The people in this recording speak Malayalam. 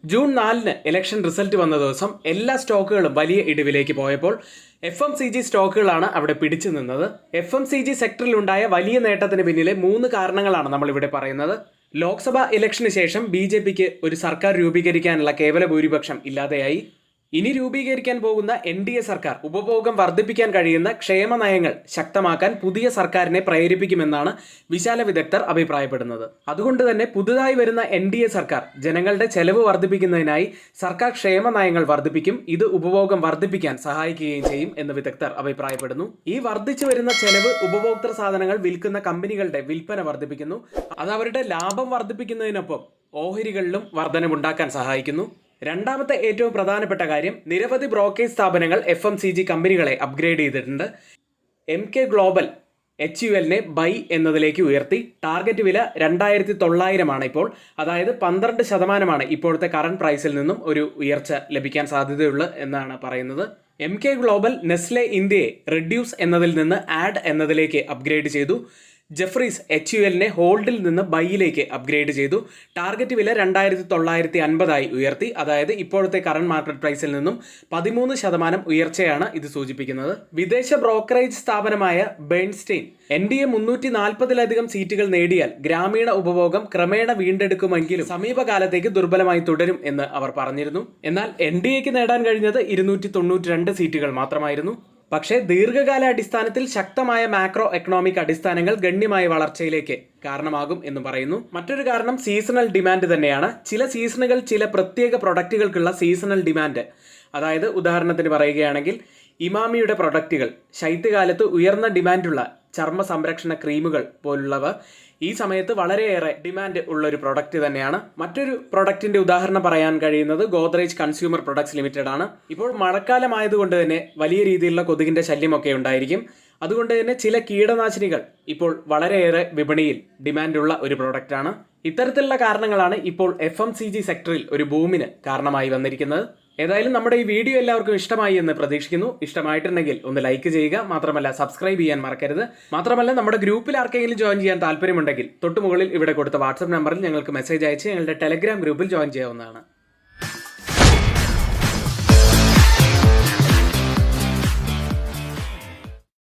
ജൂൺ 4-ന് ഇലക്ഷൻ റിസൾട്ട് വന്ന ദിവസം എല്ലാ സ്റ്റോക്കുകളും വലിയ ഇടിവിലേക്ക് പോയപ്പോൾ FMCG സ്റ്റോക്കുകളാണ് അവിടെ പിടിച്ചു നിന്നത്. FMCG സെക്ടറിലുണ്ടായ വലിയ നേട്ടത്തിന് പിന്നിലെ 3 കാരണങ്ങളാണ് നമ്മളിവിടെ പറയുന്നത്. ലോക്സഭാ ഇലക്ഷന് ശേഷം BJPക്ക് ഒരു സർക്കാർ രൂപീകരിക്കാനുള്ള കേവല ഭൂരിപക്ഷം ഇല്ലാതെയായി. ഇനി രൂപീകരിക്കാൻ പോകുന്ന NDA സർക്കാർ ഉപഭോഗം വർദ്ധിപ്പിക്കാൻ കഴിയുന്ന ക്ഷേമ നയങ്ങൾ ശക്തമാക്കാൻ പുതിയ സർക്കാരിനെ പ്രേരിപ്പിക്കുമെന്നാണ് വിശാല വിദഗ്ധർ അഭിപ്രായപ്പെടുന്നത്. അതുകൊണ്ട് തന്നെ പുതുതായി വരുന്ന NDA സർക്കാർ ജനങ്ങളുടെ ചെലവ് വർദ്ധിപ്പിക്കുന്നതിനായി സർക്കാർ ക്ഷേമ നയങ്ങൾ വർദ്ധിപ്പിക്കും. ഇത് ഉപഭോഗം വർദ്ധിപ്പിക്കാൻ സഹായിക്കുകയും ചെയ്യും എന്ന് വിദഗ്ധർ അഭിപ്രായപ്പെടുന്നു. ഈ വർദ്ധിച്ചു വരുന്ന ചെലവ് ഉപഭോക്തൃ സാധനങ്ങൾ വിൽക്കുന്ന കമ്പനികളുടെ വിൽപ്പന വർദ്ധിപ്പിക്കുന്നു. അത് അവരുടെ ലാഭം വർദ്ധിപ്പിക്കുന്നതിനൊപ്പം ഓഹരികളിലും വർധനവുണ്ടാക്കാൻ സഹായിക്കുന്നു. രണ്ടാമത്തെ ഏറ്റവും പ്രധാനപ്പെട്ട കാര്യം, നിരവധി ബ്രോക്കേജ് സ്ഥാപനങ്ങൾ FMCG കമ്പനികളെ അപ്ഗ്രേഡ് ചെയ്തിട്ടുണ്ട്. MK ഗ്ലോബൽ HUL-നെ ബൈ എന്നതിലേക്ക് ഉയർത്തി. ടാർഗറ്റ് വില 2900 ഇപ്പോൾ. അതായത് 12% ഇപ്പോഴത്തെ കറണ്ട് പ്രൈസിൽ നിന്നും ഒരു ഉയർച്ച ലഭിക്കാൻ സാധ്യതയുള്ളൂ എന്നാണ് പറയുന്നത്. MK ഗ്ലോബൽ നെസ്ലെ ഇന്ത്യയെ റെഡ്യൂസ് എന്നതിൽ നിന്ന് ആഡ് എന്നതിലേക്ക് അപ്ഗ്രേഡ് ചെയ്തു. ജെഫ്രീസ് HUL-നെ ഹോൾഡിൽ നിന്ന് ബൈയിലേക്ക് അപ്ഗ്രേഡ് ചെയ്തു. ടാർഗറ്റ് വില 2950 ഉയർത്തി. അതായത് ഇപ്പോഴത്തെ കറണ്ട് മാർക്കറ്റ് പ്രൈസിൽ നിന്നും 13% ഉയർച്ചയാണ് ഇത് സൂചിപ്പിക്കുന്നത്. വിദേശ ബ്രോക്കറേജ് സ്ഥാപനമായ ബേൺസ്റ്റെയിൻ NDA 340-ലധികം സീറ്റുകൾ നേടിയാൽ ഗ്രാമീണ ഉപഭോഗം ക്രമേണ വീണ്ടെടുക്കുമെങ്കിലും സമീപകാലത്തേക്ക് ദുർബലമായി തുടരും എന്ന് അവർ പറഞ്ഞിരുന്നു. എന്നാൽ NDAക്ക് നേടാൻ കഴിഞ്ഞത് 292 സീറ്റുകൾ മാത്രമായിരുന്നു. പക്ഷേ ദീർഘകാല അടിസ്ഥാനത്തിൽ ശക്തമായ മാക്രോ എക്കണോമിക് അടിസ്ഥാനങ്ങൾ ഗണ്യമായ വളർച്ചയിലേക്ക് കാരണമാകും എന്ന് പറയുന്നു. മറ്റൊരു കാരണം സീസണൽ ഡിമാൻഡ് തന്നെയാണ്. ചില സീസണുകൾ ചില പ്രത്യേക പ്രൊഡക്റ്റുകൾക്കുള്ള സീസണൽ ഡിമാൻഡ്, അതായത് ഉദാഹരണത്തിന് പറയുകയാണെങ്കിൽ ഇമാമിയുടെ പ്രൊഡക്റ്റുകൾ, ശൈത്യകാലത്ത് ഉയർന്ന ഡിമാൻഡുള്ള ചർമ്മ സംരക്ഷണ ക്രീമുകൾ പോലുള്ളവ ഈ സമയത്ത് വളരെയേറെ ഡിമാൻഡ് ഉള്ളൊരു പ്രൊഡക്റ്റ് തന്നെയാണ്. മറ്റൊരു പ്രൊഡക്റ്റിന്റെ ഉദാഹരണം പറയാൻ കഴിയുന്നത് ഗോദ്രേജ് കൺസ്യൂമർ പ്രൊഡക്ട്സ് ലിമിറ്റഡ് ആണ്. ഇപ്പോൾ മഴക്കാലമായതുകൊണ്ട് തന്നെ വലിയ രീതിയിലുള്ള കൊതുകിന്റെ ശല്യമൊക്കെ ഉണ്ടായിരിക്കും. അതുകൊണ്ട് തന്നെ ചില കീടനാശിനികൾ ഇപ്പോൾ വളരെയേറെ വിപണിയിൽ ഡിമാൻഡുള്ള ഒരു പ്രൊഡക്റ്റാണ്. ഇത്തരത്തിലുള്ള കാരണങ്ങളാണ് ഇപ്പോൾ FMCG സെക്ടറിൽ ഒരു ബൂമിന് കാരണമായി വന്നിരിക്കുന്നത്. ഏതായാലും നമ്മുടെ ഈ വീഡിയോ എല്ലാവർക്കും ഇഷ്ടമായി എന്ന് പ്രതീക്ഷിക്കുന്നു. ഇഷ്ടമായിട്ടുണ്ടെങ്കിൽ ഒന്ന് ലൈക്ക് ചെയ്യുക. മാത്രമല്ല സബ്സ്ക്രൈബ് ചെയ്യാൻ മറക്കരുത്. മാത്രമല്ല നമ്മുടെ ഗ്രൂപ്പിൽ ആർക്കെങ്കിലും ജോയിൻ ചെയ്യാൻ താല്പര്യമുണ്ടെങ്കിൽ തൊട്ടുമുകളിൽ ഇവിടെ കൊടുത്ത വാട്സ്ആപ്പ് നമ്പറിൽ ഞങ്ങൾക്ക് മെസ്സേജ് അയച്ച് ഞങ്ങളുടെ ടെലഗ്രാം ഗ്രൂപ്പിൽ ജോയിൻ ചെയ്യാവുന്നതാണ്.